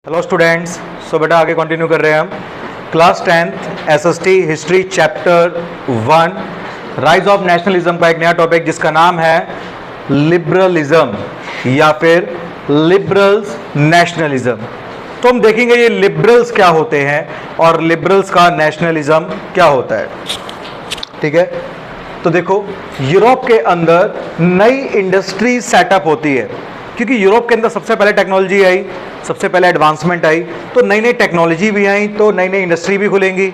Hello students, सो बेटा आगे continue कर रहे हैं हम class 10th SST history chapter 1 rise of nationalism का एक नया टॉपिक जिसका नाम है लिबरलिज्म या फिर लिबरल्स नेशनलिज्म। तो हम देखेंगे ये लिबरल्स क्या होते हैं और लिबरल्स का नेशनलिज्म क्या होता है। ठीक है, तो देखो यूरोप के अंदर नई इंडस्ट्री सेटअप होती है क्योंकि यूरोप के अंदर सबसे पहले टेक्नोलॉजी आई, सबसे पहले एडवांसमेंट आई, तो नई नई टेक्नोलॉजी भी आई, तो नई नई इंडस्ट्री भी खुलेंगी।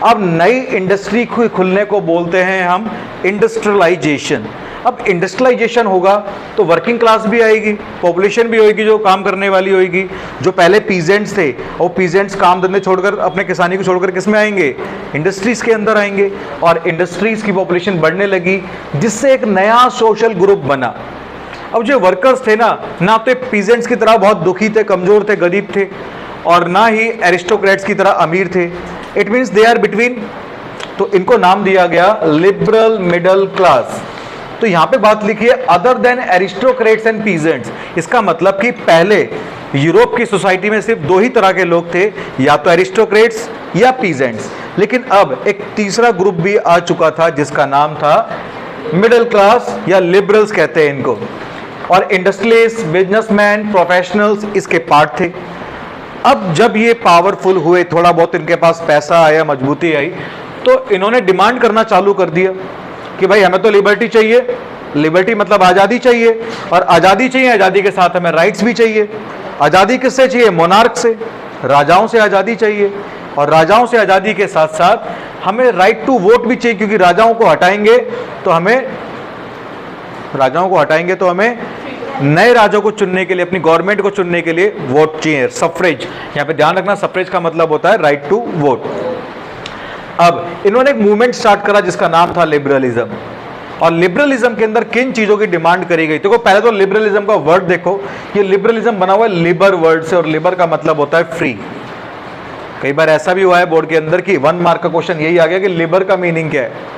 अब नई इंडस्ट्री खुलने को बोलते हैं हम इंडस्ट्रियलाइजेशन। अब इंडस्ट्रियलाइजेशन होगा तो वर्किंग क्लास भी आएगी, पॉपुलेशन भी होगी जो काम करने वाली होगी। जो पहले पीजेंट्स थे वो पीजेंट्स काम धंधे छोड़कर अपने किसानी को छोड़कर किस में आएंगे, इंडस्ट्रीज के अंदर आएंगे और इंडस्ट्रीज की पॉपुलेशन बढ़ने लगी जिससे एक नया सोशल ग्रुप बना। अब जो वर्कर्स थे ना तो पीजेंट्स की तरह बहुत दुखी थे, कमजोर थे, गरीब थे और ना ही एरिस्टोक्रेट्स की तरह अमीर थे। It means they are between, तो इनको नाम दिया गया लिबरल मिडिल क्लास। तो यहां पे बात लिखी है other than aristocrats and peasants. इसका मतलब कि पहले यूरोप की सोसाइटी में सिर्फ दो ही तरह के लोग थे, या तो एरिस्टोक्रेट्स या पीजेंट्स, लेकिन अब एक तीसरा ग्रुप भी आ चुका था जिसका नाम था मिडिल क्लास या लिबरल्स कहते हैं इनको। और इंडस्ट्रियलिस्ट, बिजनेसमैन, प्रोफेशनल्स इसके पार्ट थे। अब जब ये पावरफुल हुए, थोड़ा बहुत इनके पास पैसा आया, मजबूती आई, तो इन्होंने डिमांड करना चालू कर दिया कि भाई हमें तो लिबर्टी चाहिए। लिबर्टी मतलब आज़ादी चाहिए, और आज़ादी चाहिए, आज़ादी के साथ हमें राइट्स भी चाहिए। आज़ादी किससे चाहिए? मोनार्क से, राजाओं से आज़ादी चाहिए। और राजाओं से आज़ादी के साथ साथ हमें राइट टू वोट भी चाहिए, क्योंकि राजाओं को हटाएंगे तो हमें नए राजाओं को चुनने के लिए, अपनी गवर्नमेंट को चुनने के लिए वोट चाहिए, सफ्रेज। यहां पे ध्यान रखना, सफ्रेज का मतलब होता है राइट टू वोट। अब इन्होंने एक मूवमेंट स्टार्ट करा जिसका नाम था लिबरलिज्म। और लिबरलिज्म के अंदर किन चीजों की डिमांड करी गई? देखो पहले तो लिबरलिज्म का वर्ड देखो, ये लिबरलिज्म बना हुआ है लिबर वर्ड से, और लिबर का मतलब होता है फ्री। कई बार ऐसा भी हुआ है बोर्ड के अंदर कि 1 मार्क का क्वेश्चन यही आ गया कि लिबर का मीनिंग क्या है।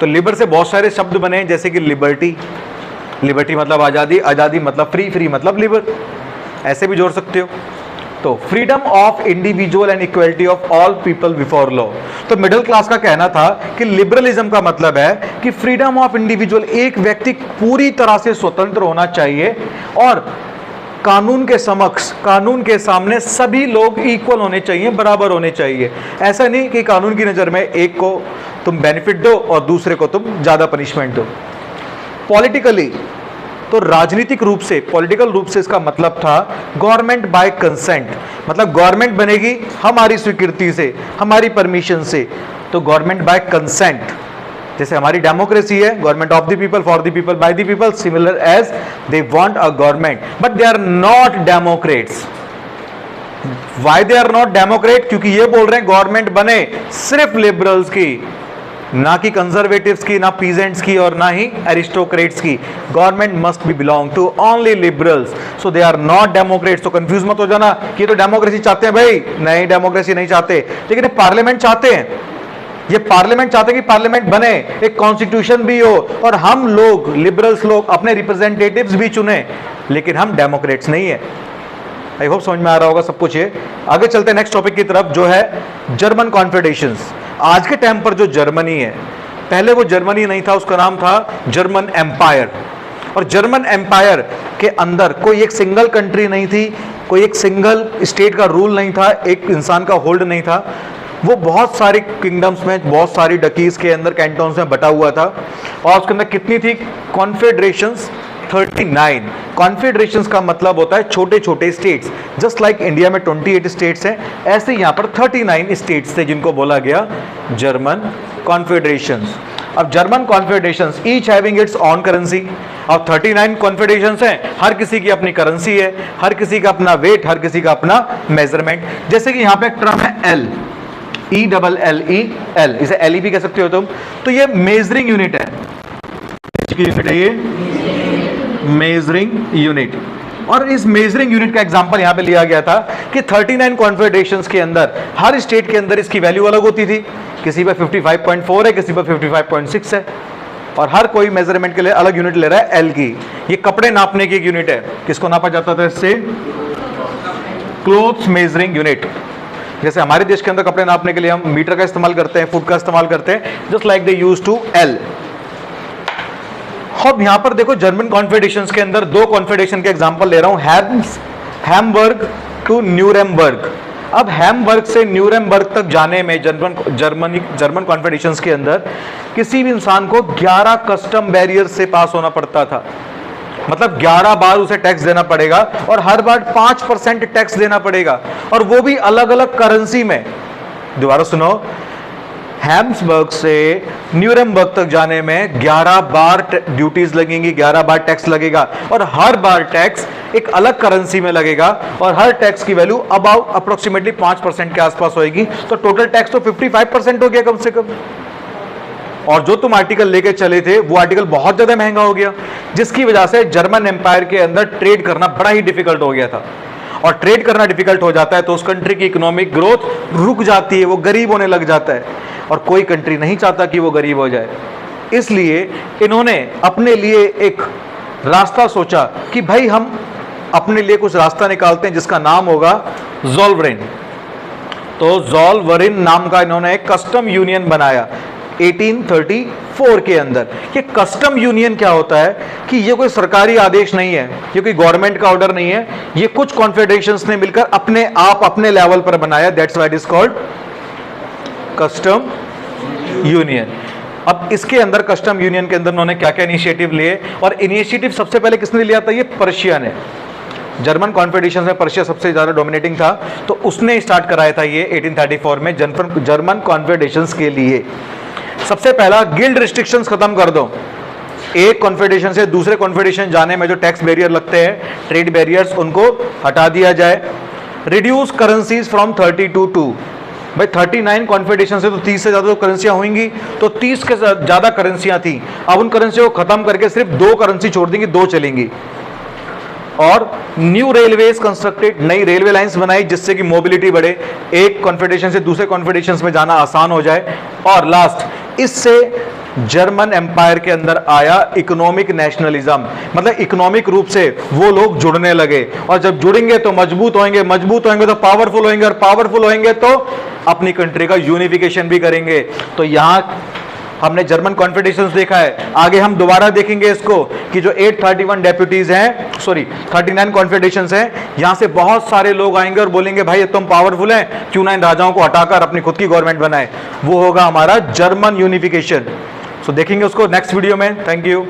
तो लिबर से बहुत सारे शब्द बने हैं, जैसे कि लिबर्टी, लिबर्टी मतलब आज़ादी, आज़ादी मतलब फ्री, फ्री मतलब लिबर, ऐसे भी जोड़ सकते हो। तो freedom of individual and equality of all people before law. तो मिडिल क्लास का कहना था कि लिबरलिज्म का मतलब है कि फ्रीडम ऑफ इंडिविजुअल, एक व्यक्ति पूरी तरह से स्वतंत्र होना चाहिए और कानून के समक्ष, कानून के सामने सभी लोग इक्वल होने चाहिए, बराबर होने चाहिए। ऐसा नहीं कि कानून की नज़र में एक को तुम बेनिफिट दो और दूसरे को तुम ज़्यादा पनिशमेंट दो। पॉलिटिकली, तो राजनीतिक रूप से, पॉलिटिकल रूप से इसका मतलब था गवर्नमेंट बाय कंसेंट, मतलब गवर्नमेंट बनेगी हमारी स्वीकृति से, हमारी परमिशन से। तो गवर्नमेंट बाय कंसेंट, जैसे हमारी डेमोक्रेसी है, government of the people, for the people, by the people, similar as they want a government but they are not democrats. Why they are not democrat? क्योंकि ये बोल रहे हैं गवर्नमेंट बने सिर्फ लिबरल्स की, ना कि कंजर्वेटिव्स की, ना पीजेंट्स की और ना ही एरिस्टोक्रेट्स की। Government must be belong to only liberals, so they are not democrats. तो कंफ्यूज मत हो जाना कि ये तो डेमोक्रेसी चाहते हैं। भाई नहीं, डेमोक्रेसी नहीं चाहते, लेकिन पार्लियामेंट चाहते हैं। ये पार्लियामेंट चाहते हैं कि पार्लियामेंट बने, एक कॉन्स्टिट्यूशन भी हो और हम लोग लिबरल्स लोग अपने रिप्रेजेंटेटिव्स भी चुने, लेकिन हम डेमोक्रेट्स नहीं है। आई होप समझ में आ रहा होगा सब कुछ। ये आगे चलते हैं नेक्स्ट टॉपिक की तरफ, जो है जर्मन कॉन्फेडरेशंस। आज के टाइम पर जो जर्मनी है, पहले वो जर्मनी नहीं था, उसका नाम था जर्मन एम्पायर। और जर्मन एम्पायर के अंदर कोई एक सिंगल कंट्री नहीं थी, कोई एक सिंगल स्टेट का रूल नहीं था, एक इंसान का होल्ड नहीं था। वो बहुत सारे किंगडम्स में, बहुत सारी डकीज के अंदर, कैंटोन्स में बटा हुआ था। और उसके अंदर कितनी थी कॉन्फेडरेशंस? 39। कॉन्फेडरेशंस का मतलब होता है छोटे छोटे स्टेट्स। जस्ट लाइक इंडिया में 28 स्टेट्स हैं, ऐसे यहाँ पर 39 स्टेट्स थे जिनको बोला गया जर्मन कॉन्फेडरेशंस। अब German confederations each having its own currency. अब 39 कॉन्फेडरेशंस हैं, हर किसी की अपनी करेंसी है, हर किसी का अपना वेट, हर किसी का अपना मेजरमेंट। जैसे कि यहाँ पे एक टर्म है एल, ELLEL, इसे एल भी कह सकते हो तुम। तो ये मेजरिंग यूनिट है, ये मेजरिंग यूनिट। और इस मेजरिंग यूनिट का एग्जांपल यहां पे लिया गया था कि 39 कॉन्फेडरेशंस के अंदर हर स्टेट के अंदर इसकी वैल्यू अलग होती थी। किसी पे 55.4 है, किसी पे 55.6 है, और हर कोई मेजरमेंट के लिए अलग यूनिट ले रहा है एल की। ये कपड़े नापने की एक यूनिट है, किसको नापा जाता था इससे? Clothes measuring unit. जैसे हमारे देश के अंदर कपड़े नापने के लिए हम मीटर का इस्तेमाल करते हैं, फुट का इस्तेमाल करते हैं, just like they use to L. अब यहां पर देखो जर्मन कॉन्फेडरेशंस के अंदर दो कॉन्फेडरेशन के एग्जांपल ले रहा हूं, हैम्बर्ग टू न्यूरेमबर्ग। अब हैम्बर्ग से न्यूरेमबर्ग तक जाने में जर्मन कॉन्फेडरेशंस के अंदर किसी भी इंसान को 11 कस्टम बैरियर से पास होना पड़ता था। मतलब 11 बार उसे टैक्स देना पड़ेगा और हर बार 5% टैक्स देना पड़ेगा, और वो भी अलग अलग करेंसी में। दोबारा सुनो, हैम्बर्ग से न्यूरेमबर्ग तक जाने में 11 बार ड्यूटीज लगेंगी, 11 बार टैक्स लगेगा, और हर बार टैक्स एक अलग करेंसी में लगेगा, और हर टैक्स की वैल्यू अबाउट अप्रोक्सीमेटली 5% के आसपास होगी। तो टोटल टैक्स तो 55% हो गया कम से कम। और जो तुम आर्टिकल लेके चले थे वो आर्टिकल बहुत ज्यादा महंगा हो गया, जिसकी वजह से जर्मन एम्पायर के अंदर ट्रेड करना बड़ा ही डिफिकल्ट हो गया था। और ट्रेड करना डिफिकल्ट हो जाता है तो उस कंट्री की इकोनॉमिक ग्रोथ रुक जाती है, वो गरीब होने लग जाता है, और कोई कंट्री नहीं चाहता कि वो गरीब हो जाए। इसलिए इन्होंने अपने लिए एक रास्ता सोचा कि भाई हम अपने लिए कुछ रास्ता निकालते हैं जिसका नाम होगा ज़ोलवेरिन। तो ज़ोलवेरिन नाम का इन्होंने एक कस्टम यूनियन बनाया 1834 के अंदर। ये कस्टम यूनियन क्या होता है कि ये कोई सरकारी आदेश नहीं है, ये कोई गवर्नमेंट का ऑर्डर नहीं है, ये कुछ कॉन्फेडरेशंस ने मिलकर अपने आप अपने लेवल पर बनाया। That's why it is called custom union. अब इसके अंदर कस्टम यूनियन के अंदर उन्होंने क्या क्या इनिशिएटिव लिए, और इनिशिएटिव सबसे पहले किसने लिया था? ये पर्शिया ने। जर्मन कॉन्फेडरेशन में पर्शिया सबसे ज्यादा डोमिनेटिंग था, तो उसने स्टार्ट कराया था ये 1834 में जर्मन कॉन्फेडरेशन के लिए। सबसे पहला, गिल्ड रिस्ट्रिक्शंस खत्म कर दो। एक कॉन्फेडरेशन से दूसरे कॉन्फेडरेशन जाने में जो टैक्स बैरियर लगते हैं, ट्रेड बैरियर्स, उनको हटा दिया जाए। Reduce currencies from 30 to 2। भाई 39 कॉन्फेडरेशन से तो 30 से ज्यादा तो करेंसियां होंगी, तो 30 के ज्यादा करेंसियां थी। अब उन करेंसियों को खत्म करके सिर्फ 2 करेंसी छोड़ देंगी, 2 चलेंगी। और न्यू रेलवेज कंस्ट्रक्टेड, नई रेलवे लाइंस बनाई जिससे कि मोबिलिटी बढ़े, एक कॉन्फेडरेशन से दूसरे कॉन्फेडरेशन में जाना आसान हो जाए। और लास्ट, इससे जर्मन एम्पायर के अंदर आया इकोनॉमिक नेशनलिज्म, मतलब इकोनॉमिक रूप से वो लोग जुड़ने लगे, और जब जुड़ेंगे तो मजबूत होंगे, मजबूत होंगे तो पावरफुल होंगे, और पावरफुल होंगे तो अपनी कंट्री का यूनिफिकेशन भी करेंगे। तो यहां हमने जर्मन कॉन्फेडरेशन देखा है, आगे हम दोबारा देखेंगे इसको कि जो 831 डेप्यूटीज हैं, 39 कॉन्फेडरेशन हैं, यहां से बहुत सारे लोग आएंगे और बोलेंगे भाई तुम पावरफुल हैं, क्यों ना इन राजाओं को हटाकर अपनी खुद की गवर्नमेंट बनाए। वो होगा हमारा जर्मन यूनिफिकेशन। सो देखेंगे उसको नेक्स्ट वीडियो में। Thank you.